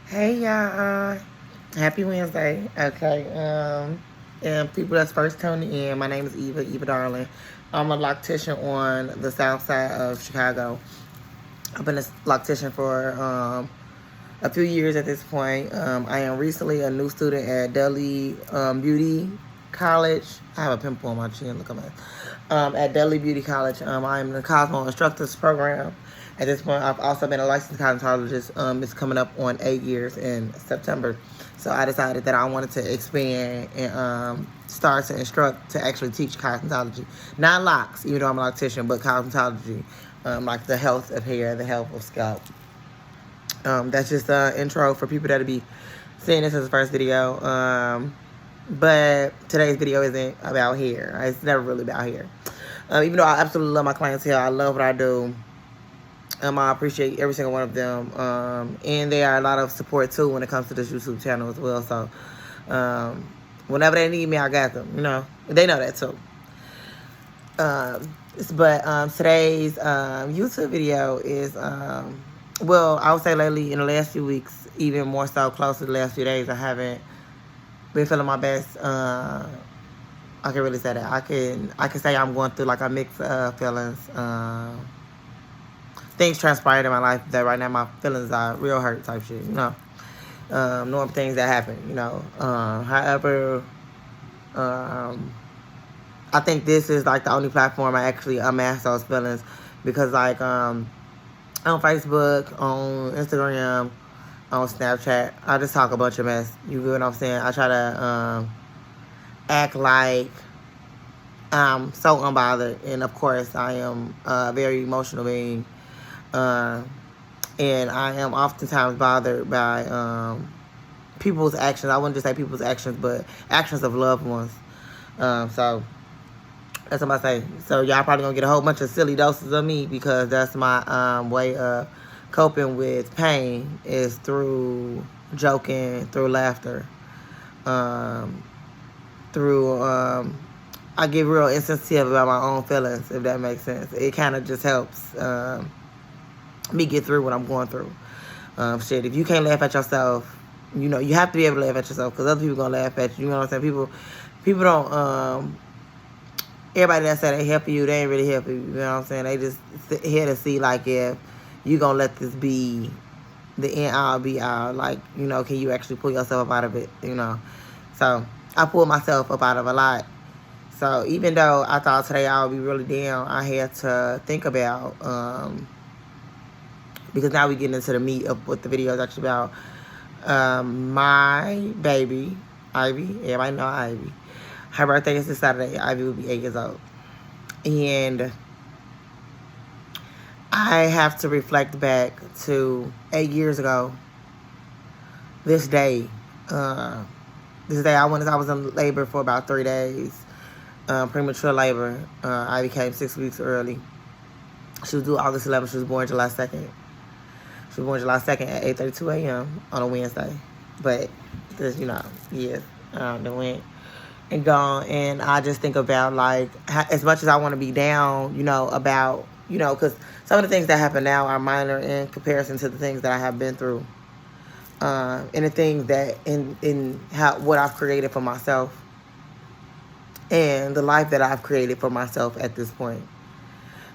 Hey y'all, happy Wednesday. Okay, and people that's first tuning in, my name is Eva Darling. I'm a loctician on the south side of Chicago. I've been a loctician for a few years at this point. I am recently a new student at Dudley Beauty College. I have a pimple on my chin, look at that. At Dudley Beauty College, I am in the Cosmo Instructors Program. At this point, I've also been a licensed cosmetologist. It's coming up on 8 years in September. So I decided that I wanted to expand and start to instruct to actually teach cosmetology. Not locks, even though I'm a loctician, but cosmetology, like the health of hair, the health of scalp. That's just an intro for people that'll be seeing this as the first video. But today's video isn't about hair. It's never really about hair. Even though I absolutely love my clientele, I love what I do. I appreciate every single one of them. And they are a lot of support too when it comes to this YouTube channel as well. So whenever they need me, I got them. You know, they know that too. But today's YouTube video is, well, I would say lately in the last few weeks, even more so close to the last few days, I haven't been feeling my best. I can really say that. I can say I'm going through like a mix of feelings. Things transpired in my life that right now my feelings are real hurt type shit, you know. Knowing things that happen, you know. However, I think this is like the only platform I actually unmask those feelings because like on Facebook, on Instagram, on Snapchat, I just talk a bunch of mess. You get what I'm saying? I try to act like I'm so unbothered, and of course I am a very emotional being. And I am oftentimes bothered by people's actions. I wouldn't just say people's actions, but actions of loved ones. So that's what I say. So y'all probably gonna get a whole bunch of silly doses of me because that's my way of coping with pain is through joking, through laughter, through I get real insensitive about my own feelings, if that makes sense. It kind of just helps me get through what I'm going through. Shit, if you can't laugh at yourself, you know, you have to be able to laugh at yourself because other people gonna laugh at you. You know what I'm saying? People don't, everybody that say they helping you, they ain't really helping you. You know what I'm saying? They just here to see, like, if you gonna let this be the end all be all. Like, you know, can you actually pull yourself up out of it, you know? So, I pulled myself up out of a lot. So, even though I thought today I would be really down, I had to think about, because now we getting into the meat of what the video is actually about. My baby, Ivy, everybody know Ivy. Her birthday is this Saturday. Ivy will be 8 years old. And I have to reflect back to 8 years ago. This day. I was in labor for about 3 days. Premature labor. Ivy came 6 weeks early. She was due August 11th. She was born July 2nd. She was born July 2nd at 8:32 a.m. on a Wednesday. But, just, you know, years that went and gone. And I just think about, like, as much as I want to be down, you know, about, you know, because some of the things that happen now are minor in comparison to the things that I have been through. And the things that, what I've created for myself. And the life that I've created for myself at this point.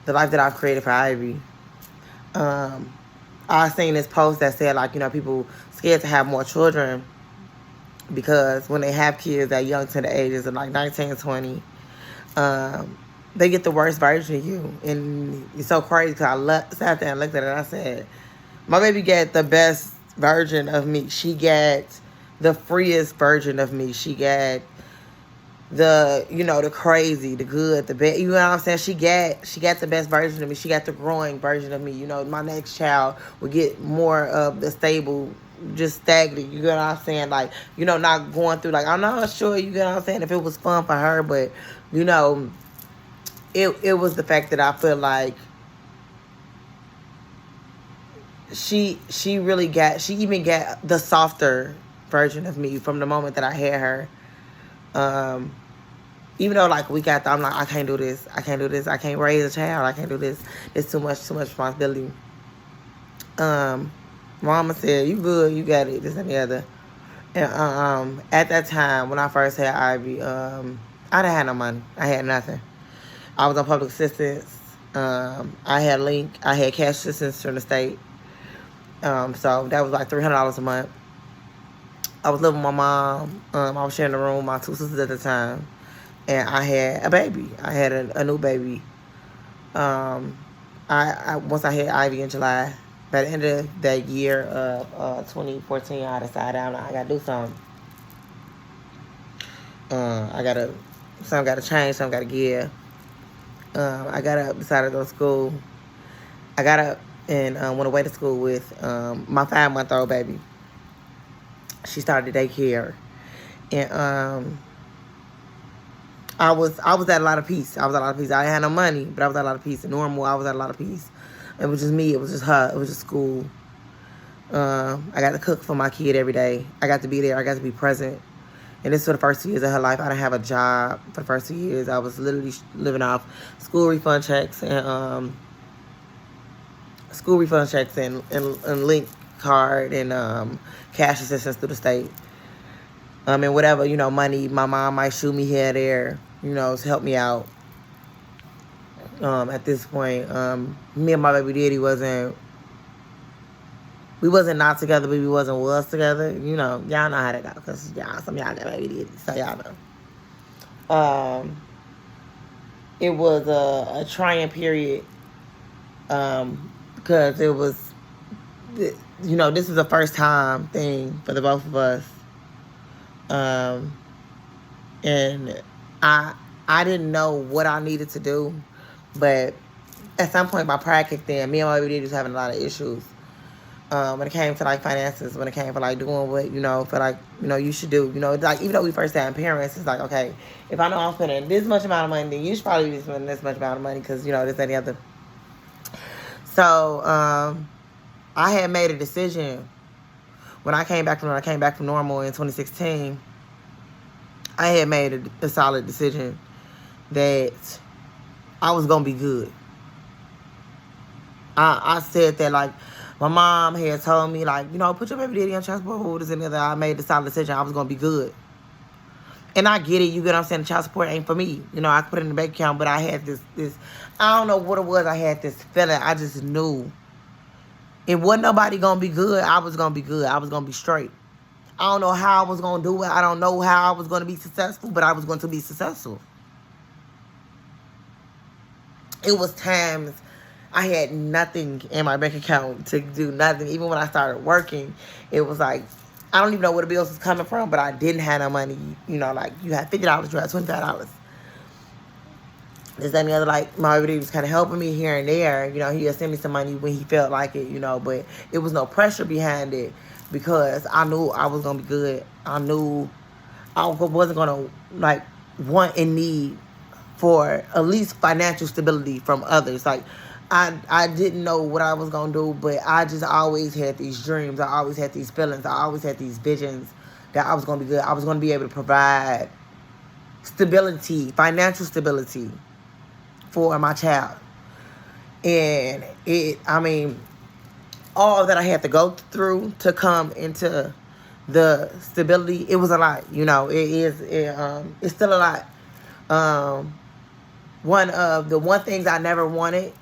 The life that I've created for Ivy. I seen this post that said, like, you know, people scared to have more children because when they have kids that young to the ages of like 19, 20, they get the worst version of you. And it's so crazy because I sat there and looked at it and I said, my baby got the best version of me. She got the freest version of me. She got the, you know, the crazy, the good, the bad, you know what I'm saying? She got the best version of me. She got the growing version of me. You know, my next child will get more of the stable, just stagnant, you know what I'm saying? Like, you know, not going through, like, I'm not sure, you know what I'm saying, if it was fun for her, but, you know, it was the fact that I feel like she even got the softer version of me from the moment that I had her. Even though, like, I'm like, I can't do this. I can't raise a child. I can't do this. It's too much responsibility. Mama said, you good, you got it, this and the other. And at that time, when I first had Ivy, I didn't have no money. I had nothing. I was on public assistance. I had Link. I had cash assistance from the state. So that was like $300 a month. I was living with my mom. I was sharing the room with my two sisters at the time. And I had a baby. I had a new baby. Once I had Ivy in July, by the end of that year of 2014, I decided I gotta do something. Something gotta change, something gotta give. I got up, decided to go to school. I got up and went away to school with my 5-month-old baby. She started daycare, and I was at a lot of peace. I didn't have no money, but I was at a lot of peace. Normal, I was at a lot of peace. It was just me. It was just her. It was just school. I got to cook for my kid every day. I got to be there. I got to be present. And this for the first 2 years of her life. I didn't have a job for the first 2 years. I was literally living off school refund checks and Link card and cash assistance through the state. And whatever, money my mom might shoot me here or there, to help me out. At this point, me and my baby daddy we wasn't not together, but we wasn't was together. Y'all know how that go, because some of y'all got baby daddy, so y'all know. It was a trying period, because it was, this was a first time thing for the both of us. And I didn't know what I needed to do, but at some point my pride kicked in. Me and my baby daddy was having a lot of issues. When it came to finances, when it came to doing what you should do. Even though we first had parents, it's okay, if I know I'm spending this much amount of money, then you should probably be spending this much amount of money, because this and the other. So I had made a decision when I came back from normal in 2016. I had made a solid decision that I was gonna be good. I said that my mom had told me put your baby daddy on child support, this and the other. I made the solid decision I was gonna be good. And I get it, you get what I'm saying, child support ain't for me. I could put it in the bank account, but I had this I don't know what it was, I had this feeling, I just knew. If wasn't nobody gonna be good, I was gonna be good. I was gonna be straight. I don't know how I was gonna do it. I don't know how I was gonna be successful, but I was going to be successful. It was times I had nothing in my bank account to do nothing. Even when I started working, it was I don't even know where the bills was coming from, but I didn't have no money. You had $50, you had $25. This and the other, my baby was kind of helping me here and there. He would send me some money when he felt like it, but it was no pressure behind it, because I knew I was going to be good. I knew I wasn't going to, want and need for at least financial stability from others. I didn't know what I was going to do, but I just always had these dreams. I always had these feelings. I always had these visions that I was going to be good. I was going to be able to provide stability, financial stability for my child. And all that I had to go through to come into the stability, it was a lot. It's still a lot. One of the one things I never wanted,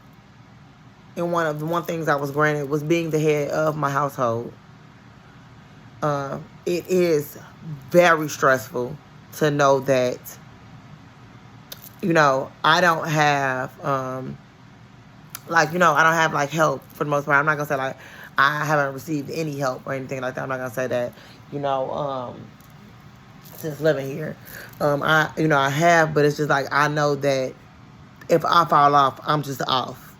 and one of the one things I was granted, was being the head of my household. It is very stressful to know that, I don't have, I don't have, help for the most part. I'm not going to say, I haven't received any help or anything like that. I'm not going to say that, since living here. I have, but it's just, I know that if I fall off, I'm just off.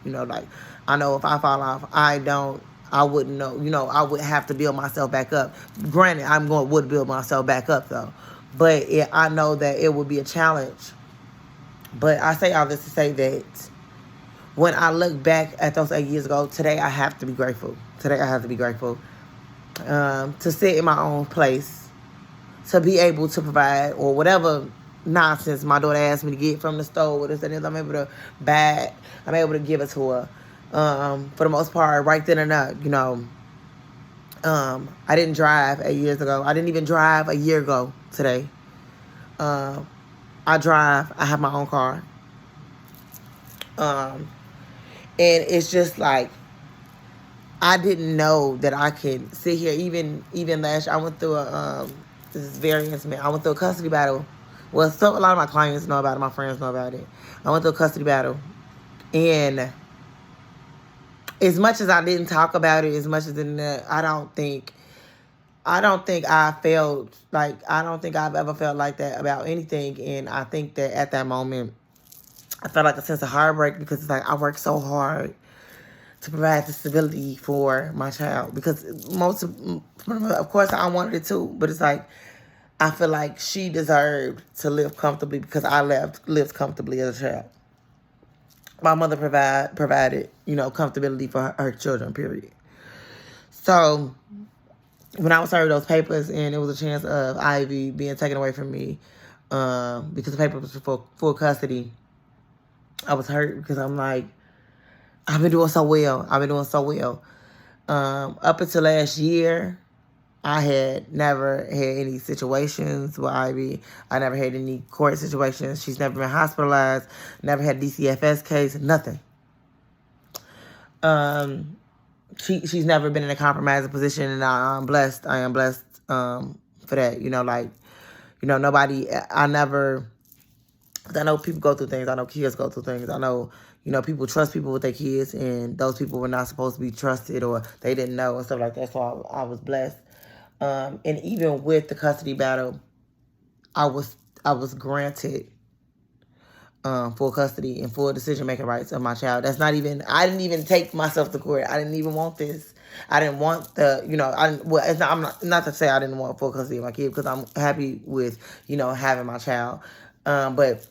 I know if I fall off, I wouldn't know. I would have to build myself back up. Granted, would build myself back up, though. But I know that it would be a challenge. But I say all this to say that when I look back at those 8 years ago, today I have to be grateful. To sit in my own place, to be able to provide, or whatever nonsense my daughter asked me to get from the store, this and this, I'm able to buy it. I'm able to give it to her. For the most part, right then and there, I didn't drive 8 years ago. I didn't even drive a year ago today. I drive. I have my own car. And it's just like, I didn't know that I could sit here. Even last year, I went through this is very intimate. I went through a custody battle. Well, a lot of my clients know about it. My friends know about it. I went through a custody battle. And as much as I didn't talk about it, as much as I don't think I felt like, I don't think I've ever felt like that about anything. And I think that at that moment, I felt like a sense of heartbreak, because it's like, I worked so hard to provide the stability for my child, because of course I wanted it too, but it's like, I feel like she deserved to live comfortably, because I lived comfortably as a child. My mother provided, comfortability for her children, period. So when I was served those papers, and it was a chance of Ivy being taken away from me, because the paper was for full custody, I was hurt, because I'm like, I've been doing so well. Up until last year, I had never had any situations with Ivy. I never had any court situations. She's never been hospitalized. Never had a DCFS case. Nothing. She's never been in a compromising position, and I'm blessed. I am blessed for that. Nobody. I know people go through things. I know kids go through things. I know, people trust people with their kids, and those people were not supposed to be trusted, or they didn't know, and stuff like that. So I was blessed. And even with the custody battle, I was granted full custody and full decision-making rights of my child. I didn't even take myself to court. I didn't even want this. I didn't want I'm not to say I didn't want full custody of my kid, because I'm happy with, having my child. But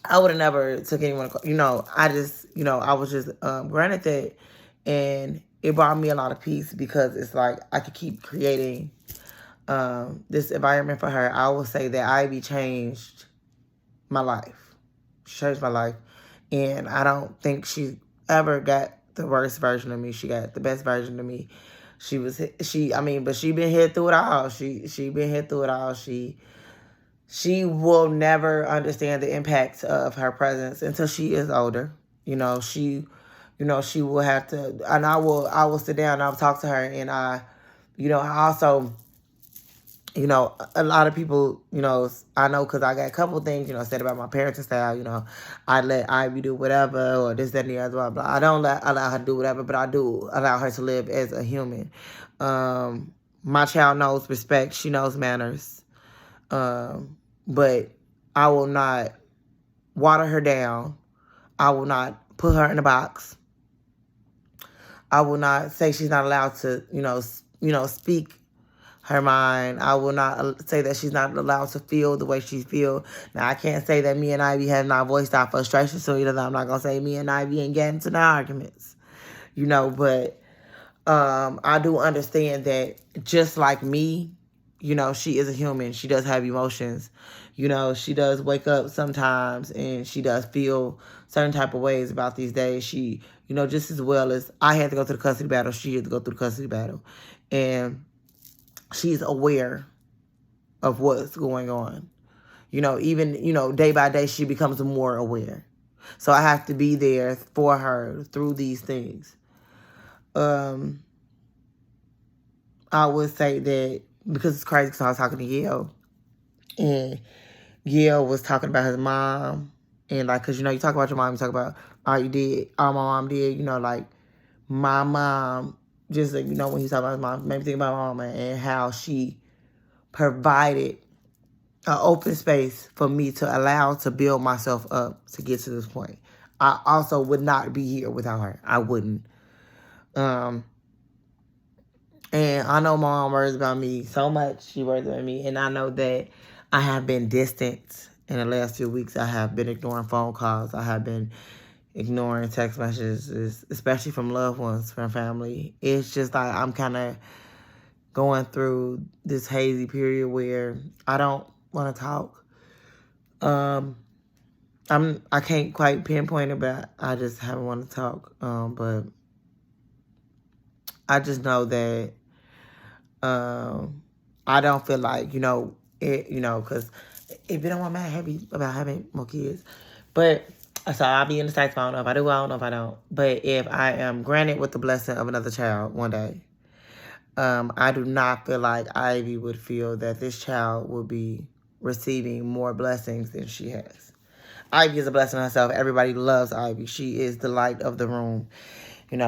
I would have never took anyone, I was just granted that, and it brought me a lot of peace, because it's like, I could keep creating this environment for her. I will say that Ivy changed my life. She changed my life. And I don't think she ever got the worst version of me. She got the best version of me. But she been here through it all. She been here through it all. She will never understand the impact of her presence until she is older. She will have to, and I will sit down and I'll talk to her, and I also, a lot of people, I know, because I got a couple things, said about my parenting style. I let Ivy do whatever, or this, that, and the other, blah, blah. I don't allow her to do whatever, but I do allow her to live as a human. My child knows respect. She knows manners. But I will not water her down. I will not put her in a box. I will not say she's not allowed to, speak her mind. I will not say that she's not allowed to feel the way she feels. Now, I can't say that me and Ivy have not voiced our frustration, so I'm not going to say me and Ivy ain't getting into no arguments, but I do understand that, just like me, she is a human. She does have emotions. She does wake up sometimes, and she does feel certain type of ways about these days. She, just as well as I had to go through the custody battle, she had to go through the custody battle. And she's aware of what's going on. Even, day by day, she becomes more aware. So I have to be there for her through these things. I would say that, because it's crazy, because I was talking to Yale, and Yale was talking about his mom, and because you talk about your mom, you talk about all my mom did, like my mom, just when he's talking about his mom, made me think about my mama, and how she provided an open space for me to allow to build myself up to get to this point. I also would not be here without her. I wouldn't. And I know my mom worries about me so much. She worries about me. And I know that I have been distant in the last few weeks. I have been ignoring phone calls. I have been ignoring text messages, especially from loved ones, from family. It's just like I'm kind of going through this hazy period where I don't want to talk. I can't quite pinpoint it, but I just haven't want to talk. But I just know that I don't feel like, because if you don't want, I'm not happy about having more kids. But, so I'll be in the States. I don't know if I do, I don't know if I don't. But if I am granted with the blessing of another child one day, I do not feel like Ivy would feel that this child will be receiving more blessings than she has. Ivy is a blessing herself. Everybody loves Ivy. She is the light of the room.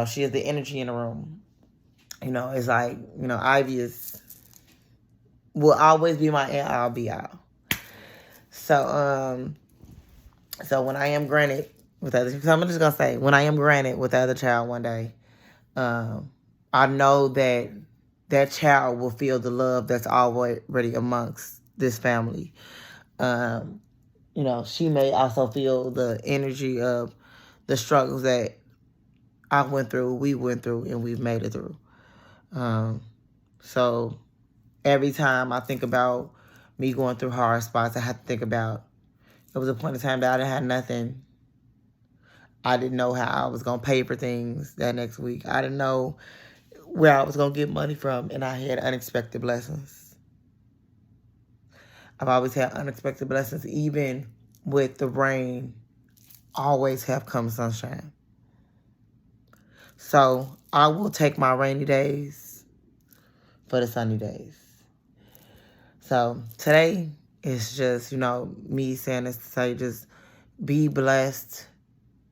She is the energy in the room. It's like, Ivy will always be my aunt. I'll be out. So when I am granted with other, so I'm just gonna say, when I am granted with the other child one day, I know that that child will feel the love that's already amongst this family. She may also feel the energy of the struggles that I went through, we went through, and we've made it through. So every time I think about me going through hard spots, I have to think about, there was a point in time that I didn't have nothing. I didn't know how I was going to pay for things that next week. I didn't know where I was going to get money from, and I had unexpected blessings. I've always had unexpected blessings, even with the rain, always have come sunshine. So I will take my rainy days for the sunny days. So today is just, me saying this to say, just be blessed.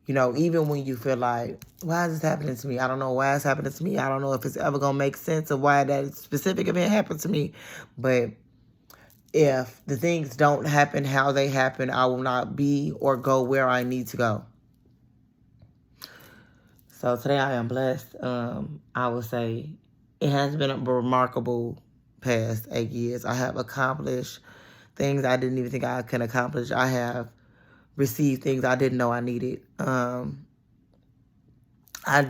Even when you feel like, why is this happening to me? I don't know why it's happening to me. I don't know if it's ever going to make sense of why that specific event happened to me. But if the things don't happen how they happen, I will not be or go where I need to go. So today I am blessed. I would say it has been a remarkable past 8 years. I have accomplished things I didn't even think I could accomplish. I have received things I didn't know I needed. I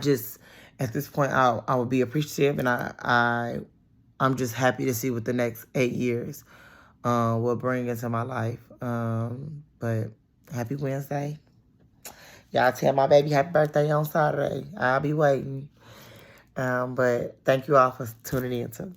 just, at this point, I will be appreciative, and I'm just happy to see what the next 8 years will bring into my life. But happy Wednesday. Y'all tell my baby happy birthday on Saturday. I'll be waiting. But thank you all for tuning in too.